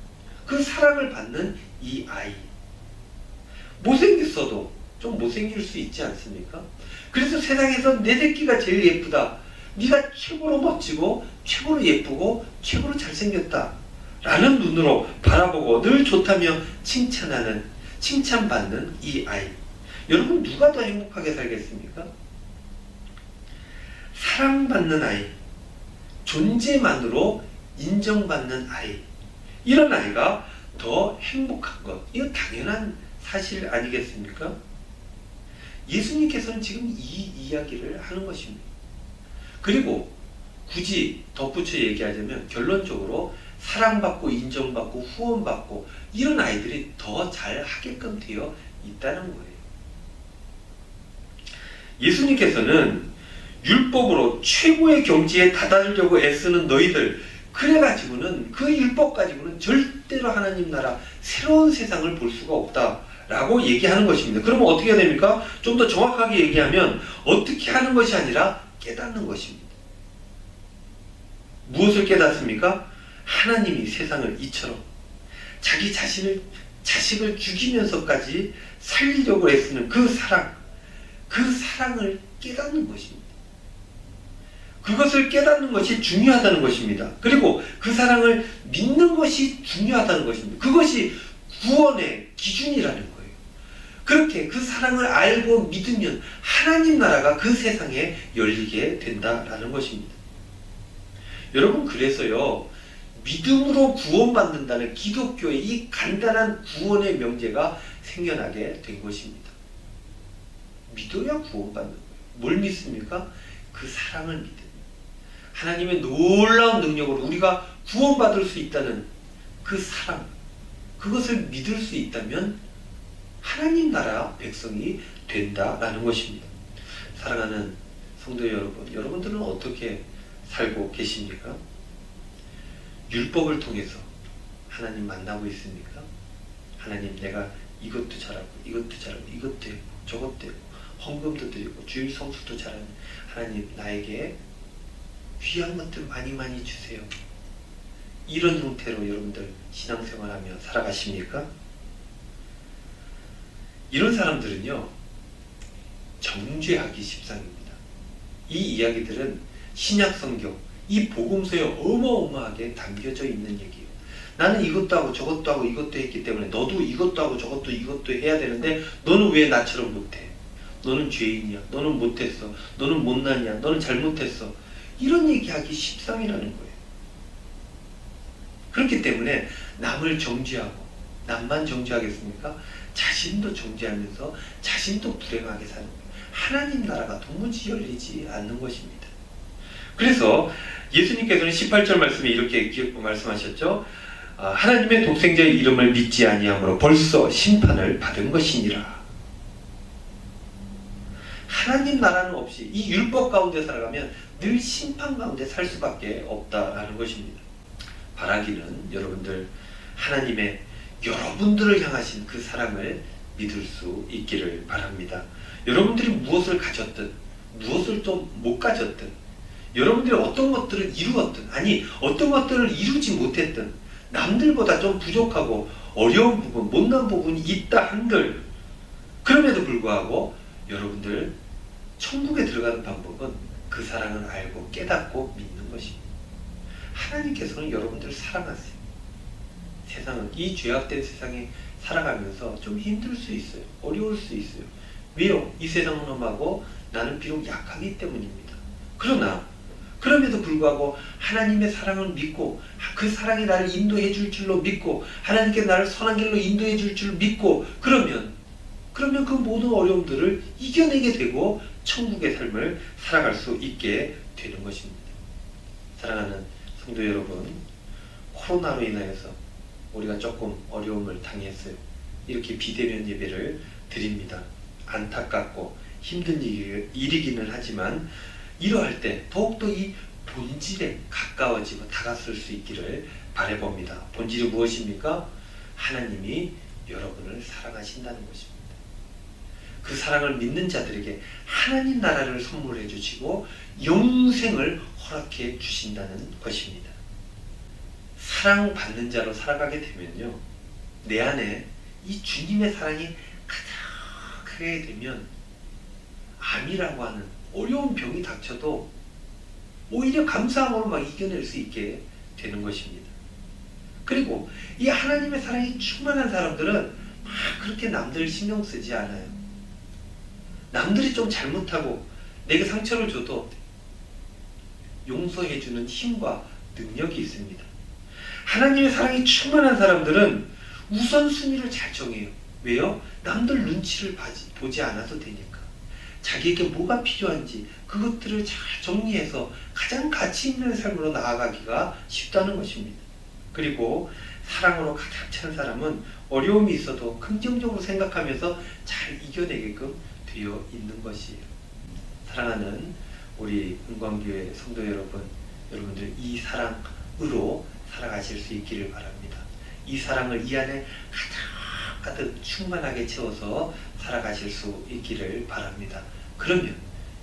그 사랑을 받는 이 아이. 못생겼어도 좀 못생길 수 있지 않습니까? 그래서 세상에서 내 새끼가 제일 예쁘다, 네가 최고로 멋지고 최고로 예쁘고 최고로 잘생겼다 라는 눈으로 바라보고 늘 좋다며 칭찬하는, 칭찬받는 이 아이. 여러분 누가 더 행복하게 살겠습니까? 사랑받는 아이, 존재만으로 인정받는 아이, 이런 아이가 더 행복한 것, 이거 당연한 사실 아니겠습니까? 예수님께서는 지금 이 이야기를 하는 것입니다. 그리고 굳이 덧붙여 얘기하자면 결론적으로 사랑받고 인정받고 후원받고 이런 아이들이 더 잘하게끔 되어 있다는 거예요. 예수님께서는 율법으로 최고의 경지에 다다르려고 애쓰는 너희들, 그래가지고는 그 율법 가지고는 절대로 하나님 나라 새로운 세상을 볼 수가 없다라고 얘기하는 것입니다. 그러면 어떻게 해야 됩니까? 좀 더 정확하게 얘기하면 어떻게 하는 것이 아니라 깨닫는 것입니다. 무엇을 깨닫습니까? 하나님이 세상을 이처럼 자기 자식을 죽이면서까지 살리려고 애쓰는 그 사랑, 그 사랑을 깨닫는 것입니다. 그것을 깨닫는 것이 중요하다는 것입니다. 그리고 그 사랑을 믿는 것이 중요하다는 것입니다. 그것이 구원의 기준이라는 거예요. 그렇게 그 사랑을 알고 믿으면 하나님 나라가 그 세상에 열리게 된다라는 것입니다. 여러분, 그래서요 믿음으로 구원받는다는 기독교의 이 간단한 구원의 명제가 생겨나게 된 것입니다. 믿어야 구원받는 거예요. 뭘 믿습니까? 그 사랑을 믿습니다. 하나님의 놀라운 능력으로 우리가 구원받을 수 있다는 그 사랑, 그것을 믿을 수 있다면 하나님 나라 백성이 된다라는 것입니다. 사랑하는 성도 여러분, 여러분들은 어떻게 살고 계십니까? 율법을 통해서 하나님 만나고 있습니까? 하나님, 내가 이것도 잘하고 이것도 잘하고 이것도 해고 저것도 해고 헌금도 드리고 주일 성수도 잘하는 하나님, 나에게 귀한 것들 많이 많이 주세요. 이런 형태로 여러분들 신앙생활하며 살아가십니까? 이런 사람들은요 정죄하기 십상입니다. 이 이야기들은 신약성경 이 복음서에 어마어마하게 담겨져 있는 얘기예요. 나는 이것도 하고 저것도 하고 이것도 했기 때문에 너도 이것도 하고 저것도 이것도 해야 되는데 너는 왜 나처럼 못해? 너는 죄인이야. 너는 못했어. 너는 못났냐. 너는 잘못했어. 이런 얘기하기 십상이라는 거예요. 그렇기 때문에 남을 정죄하고 남만 정죄하겠습니까? 자신도 정죄하면서 자신도 불행하게 사는 거예요. 하나님 나라가 도무지 열리지 않는 것입니다. 그래서 예수님께서는 18절 말씀에 이렇게 말씀하셨죠. 하나님의 독생자의 이름을 믿지 아니함으로 벌써 심판을 받은 것이니라. 하나님 나라는 없이 이 율법 가운데 살아가면 늘 심판 가운데 살 수밖에 없다라는 것입니다. 바라기는 여러분들 하나님의 여러분들을 향하신 그 사랑을 믿을 수 있기를 바랍니다. 여러분들이 무엇을 가졌든 무엇을 또 못 가졌든 여러분들이 어떤 것들을 이루었든 아니 어떤 것들을 이루지 못했든 남들보다 좀 부족하고 어려운 부분 못난 부분이 있다 한들 그럼에도 불구하고 여러분들 천국에 들어가는 방법은 그 사랑을 알고 깨닫고 믿는 것입니다. 하나님께서는 여러분들을 사랑하세요. 세상은 이 죄악된 세상에 살아가면서 좀 힘들 수 있어요. 어려울 수 있어요. 왜요? 이 세상 놈하고 나는 비록 약하기 때문입니다. 그러나 그럼에도 불구하고 하나님의 사랑을 믿고 그 사랑이 나를 인도해 줄 줄로 믿고 하나님께 나를 선한 길로 인도해 줄 줄 믿고 그러면 그 모든 어려움들을 이겨내게 되고 천국의 삶을 살아갈 수 있게 되는 것입니다. 사랑하는 성도 여러분, 코로나로 인하여서 우리가 조금 어려움을 당했어요. 이렇게 비대면 예배를 드립니다. 안타깝고 힘든 일이기는 하지만 이러할 때 더욱더 이 본질에 가까워지고 다가설 수 있기를 바라봅니다. 본질이 무엇입니까? 하나님이 여러분을 사랑하신다는 것입니다. 그 사랑을 믿는 자들에게 하나님 나라를 선물해 주시고 영생을 허락해 주신다는 것입니다. 사랑받는 자로 살아가게 되면요, 내 안에 이 주님의 사랑이 가득하게 되면 암이라고 하는 어려운 병이 닥쳐도 오히려 감사함으로 막 이겨낼 수 있게 되는 것입니다. 그리고 이 하나님의 사랑이 충만한 사람들은 막 그렇게 남들을 신경 쓰지 않아요. 남들이 좀 잘못하고 내게 상처를 줘도 용서해주는 힘과 능력이 있습니다. 하나님의 사랑이 충만한 사람들은 우선순위를 잘 정해요. 왜요? 남들 눈치를 보지 않아도 되니까. 자기에게 뭐가 필요한지 그것들을 잘 정리해서 가장 가치 있는 삶으로 나아가기가 쉽다는 것입니다. 그리고 사랑으로 가득 찬 사람은 어려움이 있어도 긍정적으로 생각하면서 잘 이겨내게끔 되어 있는 것이에요. 사랑하는 우리 은광교회 성도 여러분, 여러분들 이 사랑으로 살아가실 수 있기를 바랍니다. 이 사랑을 이 안에 가득 충만하게 채워서 살아가실 수 있기를 바랍니다. 그러면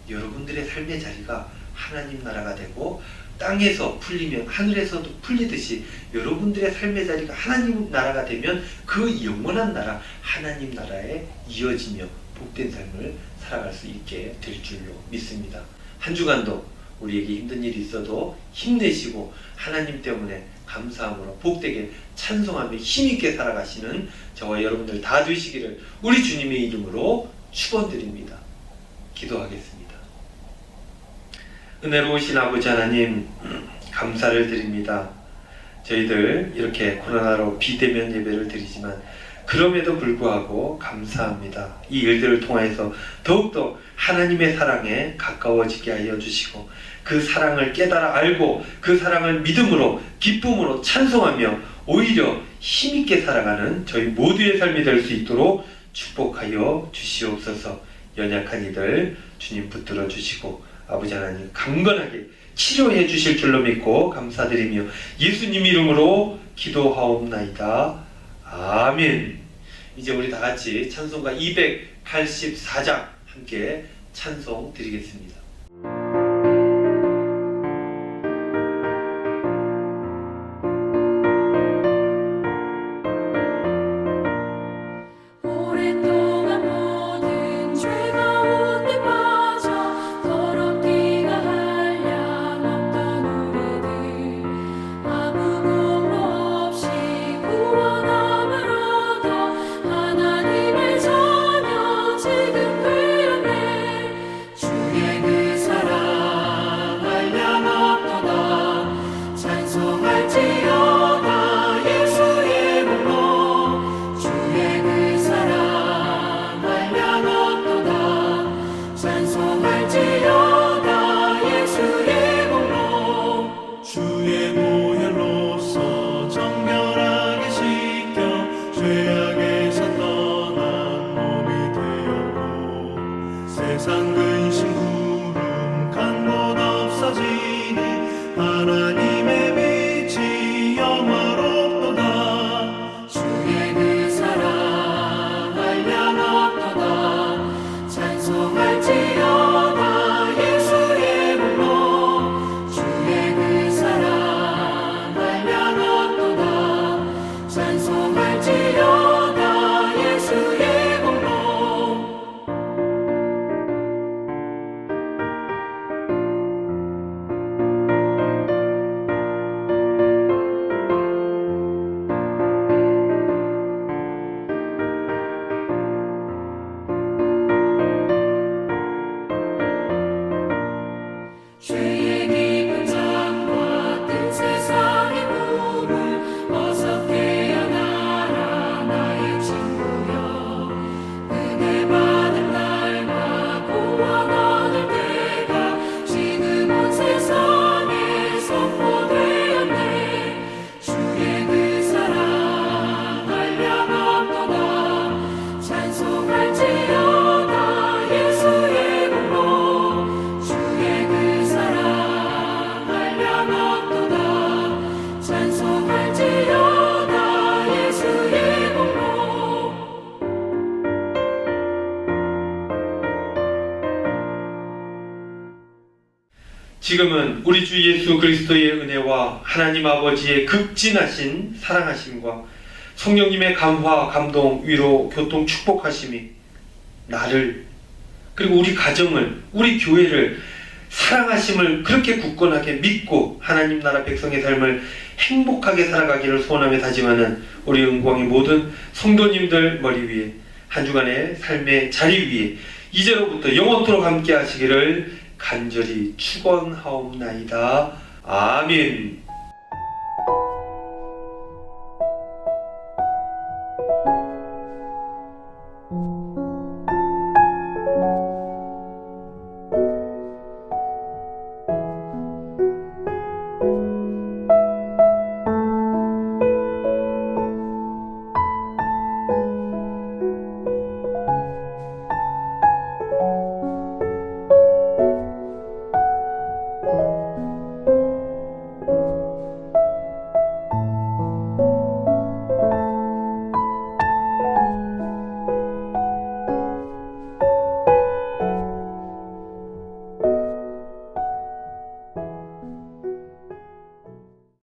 여러분들의 삶의 자리가 하나님 나라가 되고 땅에서 풀리면 하늘에서도 풀리듯이 여러분들의 삶의 자리가 하나님 나라가 되면 그 영원한 나라 하나님 나라에 이어지며 복된 삶을 살아갈 수 있게 될 줄로 믿습니다. 한 주간도 우리에게 힘든 일이 있어도 힘내시고 하나님 때문에 감사함으로 복되게 찬송하며 힘있게 살아가시는 저와 여러분들 다 되시기를 우리 주님의 이름으로 축원드립니다. 기도하겠습니다. 은혜로우신 아버지 하나님, 감사를 드립니다. 저희들 이렇게 코로나로 비대면 예배를 드리지만 그럼에도 불구하고 감사합니다. 이 일들을 통해서 더욱더 하나님의 사랑에 가까워지게 하여 주시고 그 사랑을 깨달아 알고 그 사랑을 믿음으로 기쁨으로 찬송하며 오히려 힘있게 살아가는 저희 모두의 삶이 될 수 있도록 축복하여 주시옵소서. 연약한 이들 주님 붙들어 주시고 아버지 하나님 강건하게 치료해 주실 줄로 믿고 감사드리며 예수님 이름으로 기도하옵나이다. 아멘. 이제 우리 다 같이 찬송가 284장 함께 찬송 드리겠습니다. 오랫동안 모든 죄 가운데 빠져 더럽기가 한량 없던 항상 근심 구름 간 곳 없어지니 하나님의 빛이 영화롭도다. 주의 그 사랑 한량없도다. 찬송할지어다 예수의 공로. 주의 그 사랑 한량없도다. 찬송할지어다 예수의 공로. 죄의 깊은 잠과 뜬 세상의 꿈을 어서 깨어나라 나의 친구여. 은혜 받을 날과 구원 얻을 때가 지금 온 세상에 선포되었네. 주의 그 사랑 한량없도다. 찬송할지어다 예수의 공로. 주의 그 사랑 한량없도다. 찬송할지어다 예수의 공로. 지금은 우리 주 예수 그리스도의 은혜와 하나님 아버지의 극진하신 사랑하심과 성령님의 감화, 감동, 위로, 교통, 축복하심이 나를 그리고 우리 가정을, 우리 교회를 사랑하심을 그렇게 굳건하게 믿고 하나님 나라 백성의 삶을 행복하게 살아가기를 소원하며 다짐하는 우리 은광의 모든 성도님들 머리 위에 한 주간의 삶의 자리 위에 이제로부터 영원토록 함께 하시기를 간절히 축원하옵나이다. 아멘.